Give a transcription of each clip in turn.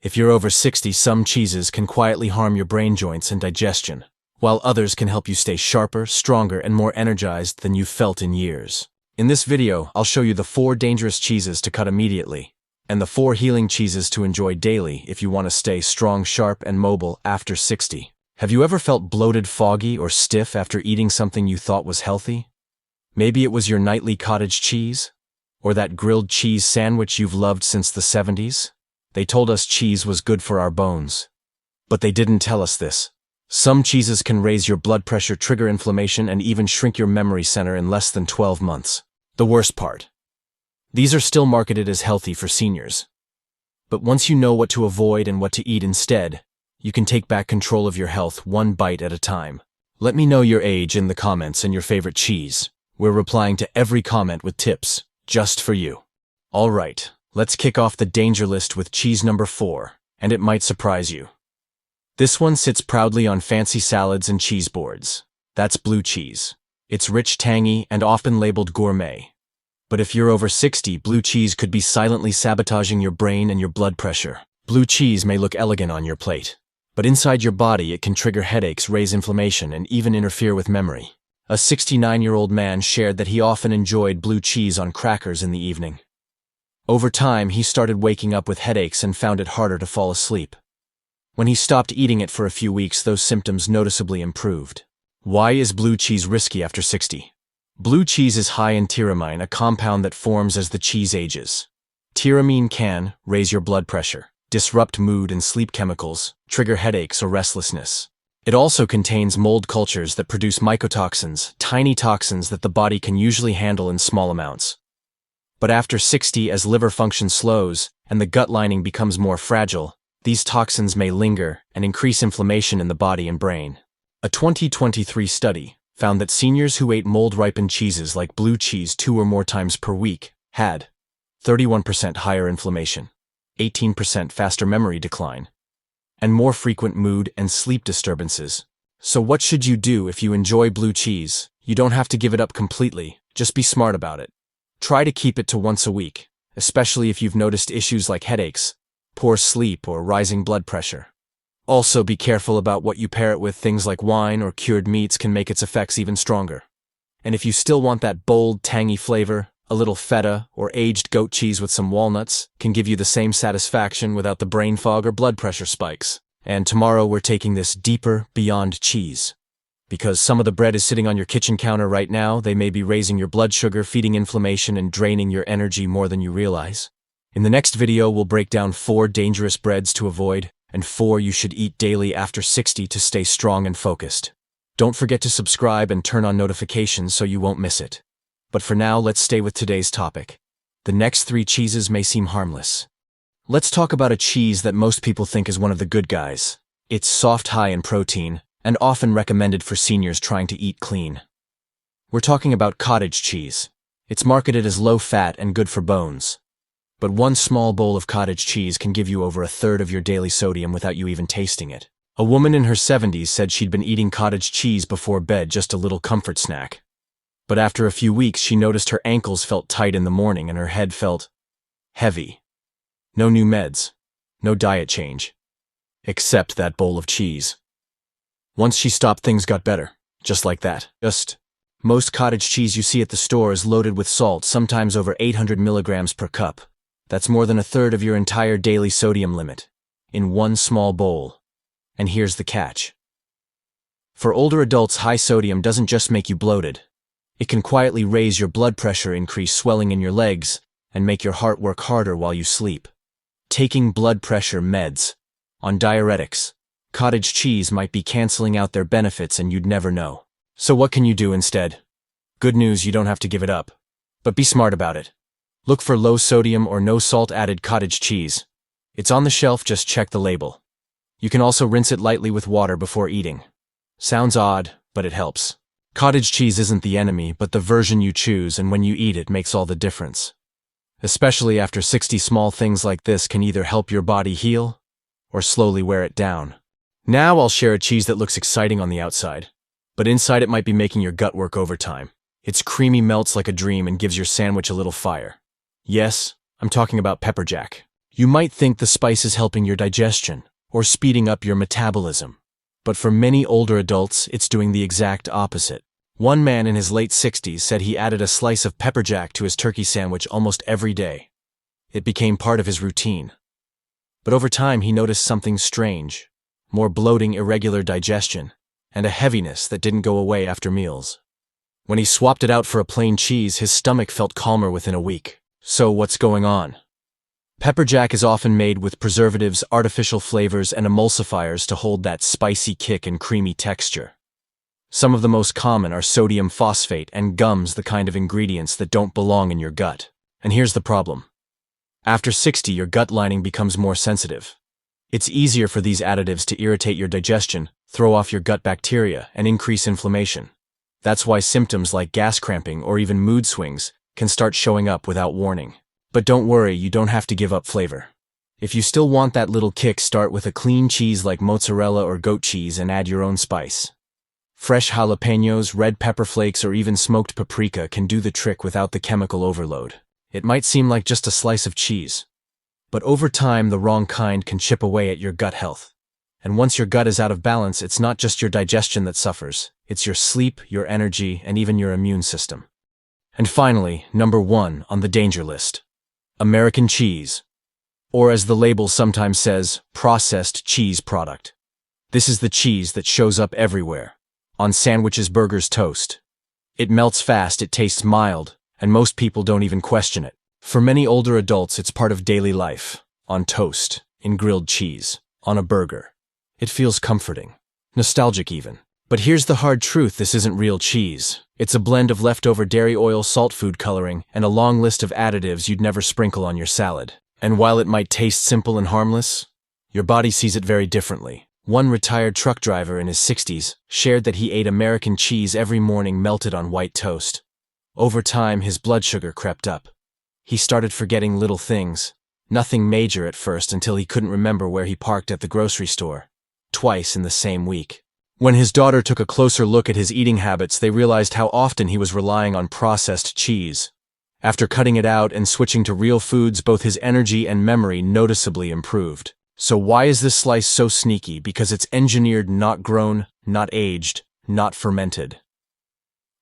If you're over 60, some cheeses can quietly harm your brain joints and digestion, while others can help you stay sharper, stronger, and more energized than you've felt in years. In this video, I'll show you the 4 dangerous cheeses to cut immediately, and the 4 healing cheeses to enjoy daily if you want to stay strong, sharp, and mobile after 60. Have you ever felt bloated, foggy, or stiff after eating something you thought was healthy? Maybe it was your nightly cottage cheese? Or that grilled cheese sandwich you've loved since the 70s? They told us cheese was good for our bones. But they didn't tell us this. Some cheeses can raise your blood pressure, trigger inflammation, and even shrink your memory center in less than 12 months. The worst part. These are still marketed as healthy for seniors. But once you know what to avoid and what to eat instead, you can take back control of your health one bite at a time. Let me know your age in the comments and your favorite cheese. We're replying to every comment with tips, just for you. All right, let's kick off the danger list with cheese number 4, and it might surprise you. This one sits proudly on fancy salads and cheese boards. That's blue cheese. It's rich, tangy, and often labeled gourmet. But if you're over 60, blue cheese could be silently sabotaging your brain and your blood pressure. Blue cheese may look elegant on your plate, but inside your body it can trigger headaches, raise inflammation, and even interfere with memory. A 69-year-old man shared that he often enjoyed blue cheese on crackers in the evening. Over time, he started waking up with headaches and found it harder to fall asleep. When he stopped eating it for a few weeks, those symptoms noticeably improved. Why is blue cheese risky after 60? Blue cheese is high in tyramine, a compound that forms as the cheese ages. Tyramine can raise your blood pressure, disrupt mood and sleep chemicals, trigger headaches or restlessness. It also contains mold cultures that produce mycotoxins, tiny toxins that the body can usually handle in small amounts. But after 60, as liver function slows and the gut lining becomes more fragile, these toxins may linger and increase inflammation in the body and brain. A 2023 study found that seniors who ate mold-ripened cheeses like blue cheese 2 or more times per week had 31% higher inflammation, 18% faster memory decline, and more frequent mood and sleep disturbances. So what should you do if you enjoy blue cheese? You don't have to give it up completely, just be smart about it. Try to keep it to once a week, especially if you've noticed issues like headaches, poor sleep, or rising blood pressure. Also, be careful about what you pair it with. Things like wine or cured meats can make its effects even stronger. And if you still want that bold, tangy flavor, a little feta or aged goat cheese with some walnuts can give you the same satisfaction without the brain fog or blood pressure spikes. And tomorrow we're taking this deeper beyond cheese. Because some of the bread is sitting on your kitchen counter right now, they may be raising your blood sugar, feeding inflammation, and draining your energy more than you realize. In the next video, we'll break down 4 dangerous breads to avoid, and 4 you should eat daily after 60 to stay strong and focused. Don't forget to subscribe and turn on notifications so you won't miss it. But for now, let's stay with today's topic. The next 3 cheeses may seem harmless. Let's talk about a cheese that most people think is one of the good guys. It's soft, high in protein, and often recommended for seniors trying to eat clean. We're talking about cottage cheese. It's marketed as low-fat and good for bones. But one small bowl of cottage cheese can give you over a third of your daily sodium without you even tasting it. A woman in her 70s said she'd been eating cottage cheese before bed, just a little comfort snack. But after a few weeks, she noticed her ankles felt tight in the morning and her head felt heavy. No new meds, no diet change, except that bowl of cheese. Once she stopped, things got better, just like that. Most cottage cheese you see at the store is loaded with salt, sometimes over 800 milligrams per cup. That's more than a third of your entire daily sodium limit, in one small bowl. And here's the catch. For older adults, high sodium doesn't just make you bloated. It can quietly raise your blood pressure, increase swelling in your legs, and make your heart work harder while you sleep. Taking blood pressure meds on diuretics, cottage cheese might be canceling out their benefits and you'd never know. So what can you do instead? Good news, you don't have to give it up. But be smart about it. Look for low sodium or no salt added cottage cheese. It's on the shelf, just check the label. You can also rinse it lightly with water before eating. Sounds odd, but it helps. Cottage cheese isn't the enemy, but the version you choose, and when you eat it makes all the difference. Especially after 60, small things like this can either help your body heal or slowly wear it down. Now I'll share a cheese that looks exciting on the outside, but inside it might be making your gut work overtime. Its creamy melts like a dream and gives your sandwich a little fire. Yes, I'm talking about pepper jack. You might think the spice is helping your digestion or speeding up your metabolism. But for many older adults, it's doing the exact opposite. One man in his late 60s said he added a slice of pepperjack to his turkey sandwich almost every day. It became part of his routine. But over time, he noticed something strange: more bloating, irregular digestion, and a heaviness that didn't go away after meals. When he swapped it out for a plain cheese, his stomach felt calmer within a week. So what's going on? Pepperjack is often made with preservatives, artificial flavors, and emulsifiers to hold that spicy kick and creamy texture. Some of the most common are sodium phosphate and gums, the kind of ingredients that don't belong in your gut. And here's the problem. After 60, your gut lining becomes more sensitive. It's easier for these additives to irritate your digestion, throw off your gut bacteria, and increase inflammation. That's why symptoms like gas cramping or even mood swings can start showing up without warning. But don't worry, you don't have to give up flavor. If you still want that little kick, start with a clean cheese like mozzarella or goat cheese and add your own spice. Fresh jalapenos, red pepper flakes, or even smoked paprika can do the trick without the chemical overload. It might seem like just a slice of cheese, but over time, the wrong kind can chip away at your gut health. And once your gut is out of balance, it's not just your digestion that suffers. It's your sleep, your energy, and even your immune system. And finally, number 1 on the danger list: American cheese, or as the label sometimes says, processed cheese product. This is the cheese that shows up everywhere, on sandwiches, burgers, toast. It melts fast, it tastes mild, and most people don't even question it. For many older adults, it's part of daily life, on toast, in grilled cheese, on a burger. It feels comforting, nostalgic even. But here's the hard truth: this isn't real cheese. It's a blend of leftover dairy oil, salt, food coloring, and a long list of additives you'd never sprinkle on your salad. And while it might taste simple and harmless, your body sees it very differently. One retired truck driver in his 60s shared that he ate American cheese every morning melted on white toast. Over time, his blood sugar crept up. He started forgetting little things. Nothing major at first, until he couldn't remember where he parked at the grocery store. Twice in the same week. When his daughter took a closer look at his eating habits, they realized how often he was relying on processed cheese. After cutting it out and switching to real foods, both his energy and memory noticeably improved. So why is this slice so sneaky? Because it's engineered, not grown, not aged, not fermented.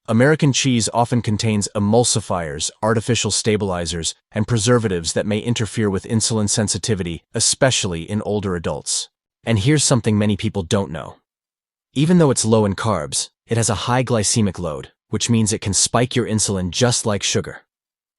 American cheese often contains emulsifiers, artificial stabilizers, and preservatives that may interfere with insulin sensitivity, especially in older adults. And here's something many people don't know. Even though it's low in carbs, it has a high glycemic load, which means it can spike your insulin just like sugar.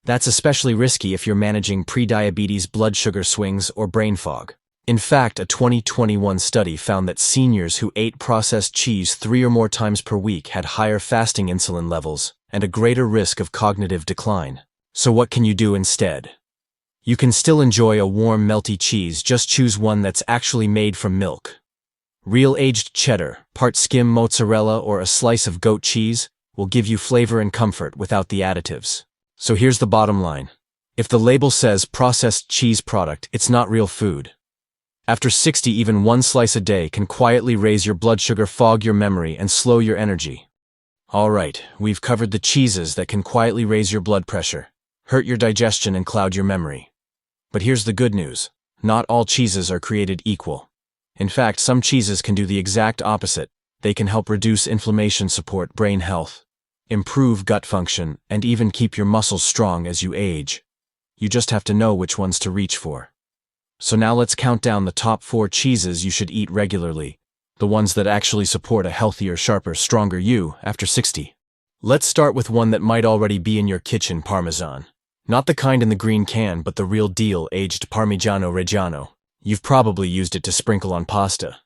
That's especially risky if you're managing prediabetes, blood sugar swings, or brain fog. In fact, a 2021 study found that seniors who ate processed cheese 3 or more times per week had higher fasting insulin levels and a greater risk of cognitive decline. So what can you do instead? You can still enjoy a warm, melty cheese, just choose one that's actually made from milk. Real aged cheddar, part skim mozzarella, or a slice of goat cheese will give you flavor and comfort without the additives. So here's the bottom line. If the label says processed cheese product, it's not real food. After 60, even one slice a day can quietly raise your blood sugar, fog your memory, and slow your energy. Alright, we've covered the cheeses that can quietly raise your blood pressure, hurt your digestion, and cloud your memory. But here's the good news. Not all cheeses are created equal. In fact, some cheeses can do the exact opposite. They can help reduce inflammation, support brain health, improve gut function, and even keep your muscles strong as you age. You just have to know which ones to reach for. So now let's count down the top 4 cheeses you should eat regularly, the ones that actually support a healthier, sharper, stronger you after 60. Let's start with one that might already be in your kitchen: Parmesan. Not the kind in the green can, but the real deal, aged Parmigiano Reggiano. You've probably used it to sprinkle on pasta.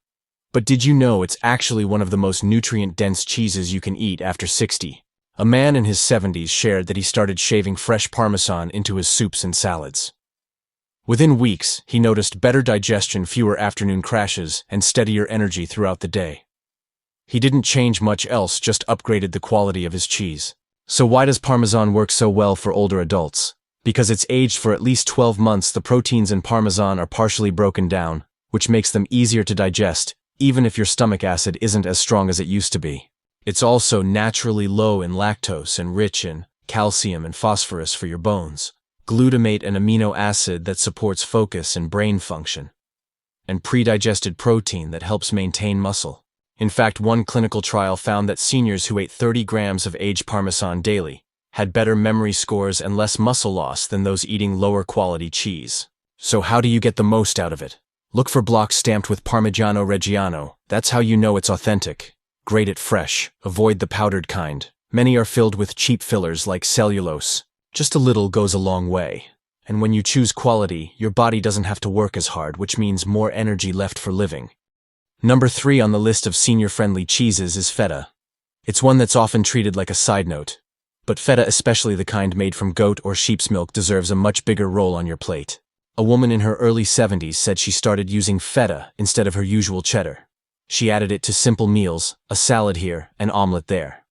But did you know it's actually one of the most nutrient-dense cheeses you can eat after 60? A man in his 70s shared that he started shaving fresh Parmesan into his soups and salads. Within weeks, he noticed better digestion, fewer afternoon crashes, and steadier energy throughout the day. He didn't change much else, just upgraded the quality of his cheese. So why does Parmesan work so well for older adults? Because it's aged for at least 12 months, the proteins in Parmesan are partially broken down, which makes them easier to digest, even if your stomach acid isn't as strong as it used to be. It's also naturally low in lactose and rich in calcium and phosphorus for your bones. glutamate, an amino acid that supports focus and brain function, and pre-digested protein that helps maintain muscle. In fact, one clinical trial found that seniors who ate 30 grams of aged Parmesan daily had better memory scores and less muscle loss than those eating lower quality cheese. So how do you get the most out of it? Look for blocks stamped with Parmigiano Reggiano. That's how you know it's authentic. Grate it fresh. Avoid the powdered kind. Many are filled with cheap fillers like cellulose. Just a little goes a long way. And when you choose quality, your body doesn't have to work as hard, which means more energy left for living. Number 3 on the list of senior-friendly cheeses is Feta. It's one that's often treated like a side note. But Feta, especially the kind made from goat or sheep's milk, deserves a much bigger role on your plate. A woman in her early 70s said she started using Feta instead of her usual cheddar. She added it to simple meals, a salad here, an omelet there.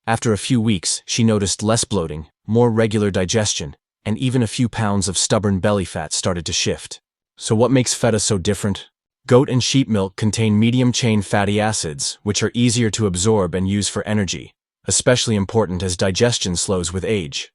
After a few weeks, she noticed less bloating, more regular digestion, and even a few pounds of stubborn belly fat started to shift. So what makes Feta so different? Goat and sheep milk contain medium-chain fatty acids, which are easier to absorb and use for energy, especially important as digestion slows with age.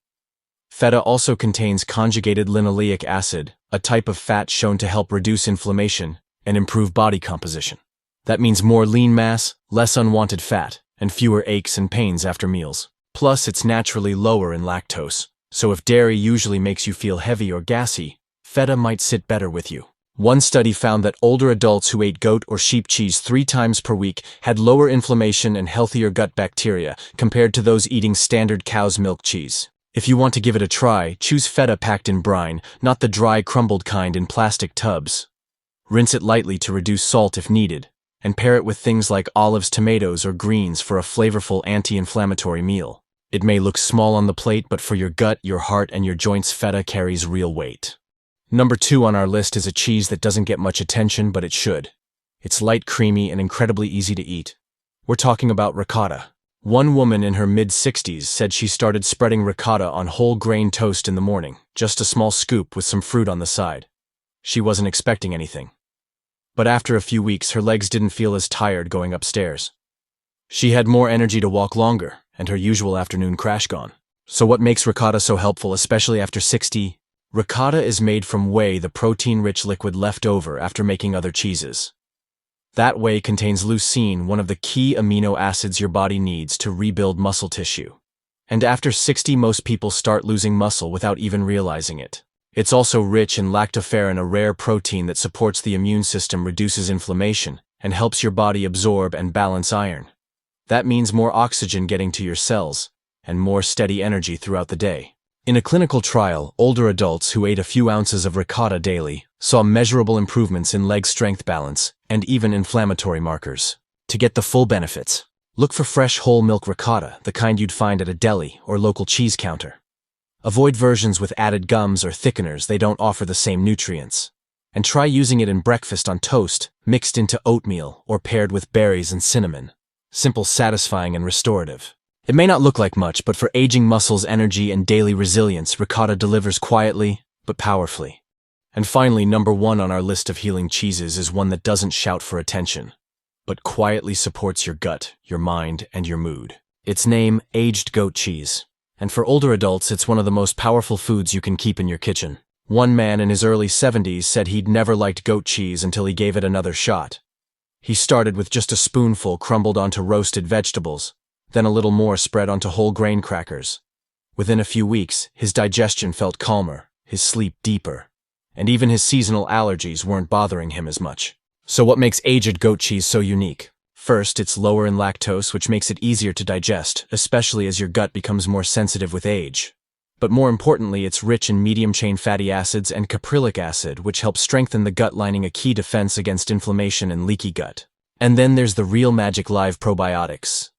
Feta also contains conjugated linoleic acid, a type of fat shown to help reduce inflammation and improve body composition. That means more lean mass, less unwanted fat, and fewer aches and pains after meals. Plus, it's naturally lower in lactose, so if dairy usually makes you feel heavy or gassy, Feta might sit better with you. One study found that older adults who ate goat or sheep cheese 3 times per week had lower inflammation and healthier gut bacteria compared to those eating standard cow's milk cheese. If you want to give it a try, choose Feta packed in brine, not the dry, crumbled kind in plastic tubs. Rinse it lightly to reduce salt if needed, and pair it with things like olives, tomatoes, or greens for a flavorful anti-inflammatory meal. It may look small on the plate, but for your gut, your heart, and your joints, Feta carries real weight. Number 2 on our list is a cheese that doesn't get much attention, but it should. It's light, creamy, and incredibly easy to eat. We're talking about ricotta. One woman in her mid-60s said she started spreading ricotta on whole grain toast in the morning, just a small scoop with some fruit on the side. She wasn't expecting anything. But after a few weeks, her legs didn't feel as tired going upstairs. She had more energy to walk longer, and her usual afternoon crash gone. So what makes ricotta so helpful, especially after 60? Ricotta is made from whey, the protein-rich liquid left over after making other cheeses. That whey contains leucine, one of the key amino acids your body needs to rebuild muscle tissue. And after 60, most people start losing muscle without even realizing it. It's also rich in lactoferrin, a rare protein that supports the immune system, reduces inflammation, and helps your body absorb and balance iron. That means more oxygen getting to your cells, and more steady energy throughout the day. In a clinical trial, older adults who ate a few ounces of ricotta daily saw measurable improvements in leg strength, balance, and even inflammatory markers. To get the full benefits, look for fresh whole milk ricotta, the kind you'd find at a deli or local cheese counter. Avoid versions with added gums or thickeners; they don't offer the same nutrients. And try using it in breakfast on toast, mixed into oatmeal, or paired with berries and cinnamon. Simple, satisfying, and restorative. It may not look like much, but for aging muscles, energy, and daily resilience, ricotta delivers quietly, but powerfully. And finally, number 1 on our list of healing cheeses is one that doesn't shout for attention, but quietly supports your gut, your mind, and your mood. Its name, aged goat cheese. And for older adults, it's one of the most powerful foods you can keep in your kitchen. One man in his early 70s said he'd never liked goat cheese until he gave it another shot. He started with just a spoonful crumbled onto roasted vegetables, then a little more spread onto whole grain crackers. Within a few weeks, his digestion felt calmer, his sleep deeper, and even his seasonal allergies weren't bothering him as much. So what makes aged goat cheese so unique? First, it's lower in lactose, which makes it easier to digest, especially as your gut becomes more sensitive with age. But more importantly, it's rich in medium-chain fatty acids and caprylic acid, which helps strengthen the gut lining, a key defense against inflammation and leaky gut. And then there's the real magic: live probiotics.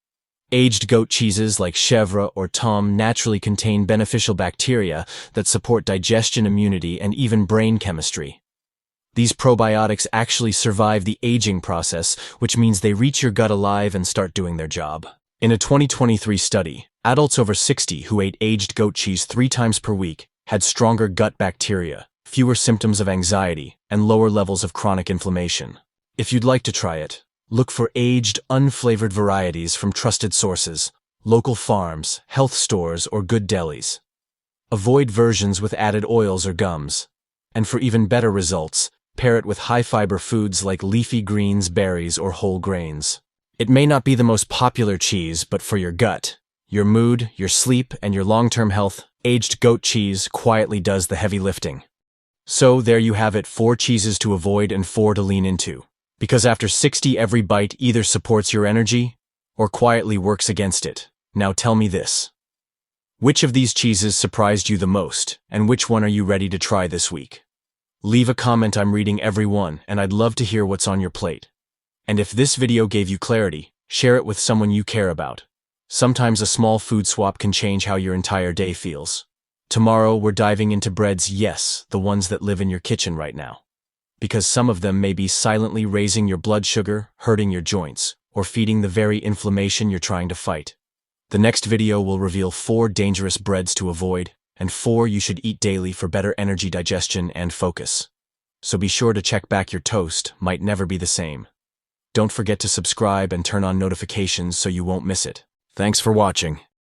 Aged goat cheeses like chèvre or tom naturally contain beneficial bacteria that support digestion, immunity, and even brain chemistry. These probiotics actually survive the aging process, which means they reach your gut alive and start doing their job. In a 2023 study, adults over 60 who ate aged goat cheese 3 times per week had stronger gut bacteria, fewer symptoms of anxiety, and lower levels of chronic inflammation. If you'd like to try it, look for aged, unflavored varieties from trusted sources, local farms, health stores, or good delis. Avoid versions with added oils or gums. And for even better results, pair it with high-fiber foods like leafy greens, berries, or whole grains. It may not be the most popular cheese, but for your gut, your mood, your sleep, and your long-term health, aged goat cheese quietly does the heavy lifting. So there you have it, 4 cheeses to avoid and 4 to lean into. Because after 60, every bite either supports your energy or quietly works against it. Now tell me this. Which of these cheeses surprised you the most, and which one are you ready to try this week? Leave a comment, I'm reading every one, and I'd love to hear what's on your plate. And if this video gave you clarity, share it with someone you care about. Sometimes a small food swap can change how your entire day feels. Tomorrow we're diving into breads, yes, the ones that live in your kitchen right now. Because some of them may be silently raising your blood sugar, hurting your joints, or feeding the very inflammation you're trying to fight. The next video will reveal 4 dangerous breads to avoid, and 4 you should eat daily for better energy, digestion, and focus. So be sure to check back, your toast might never be the same. Don't forget to subscribe and turn on notifications so you won't miss it. Thanks for watching.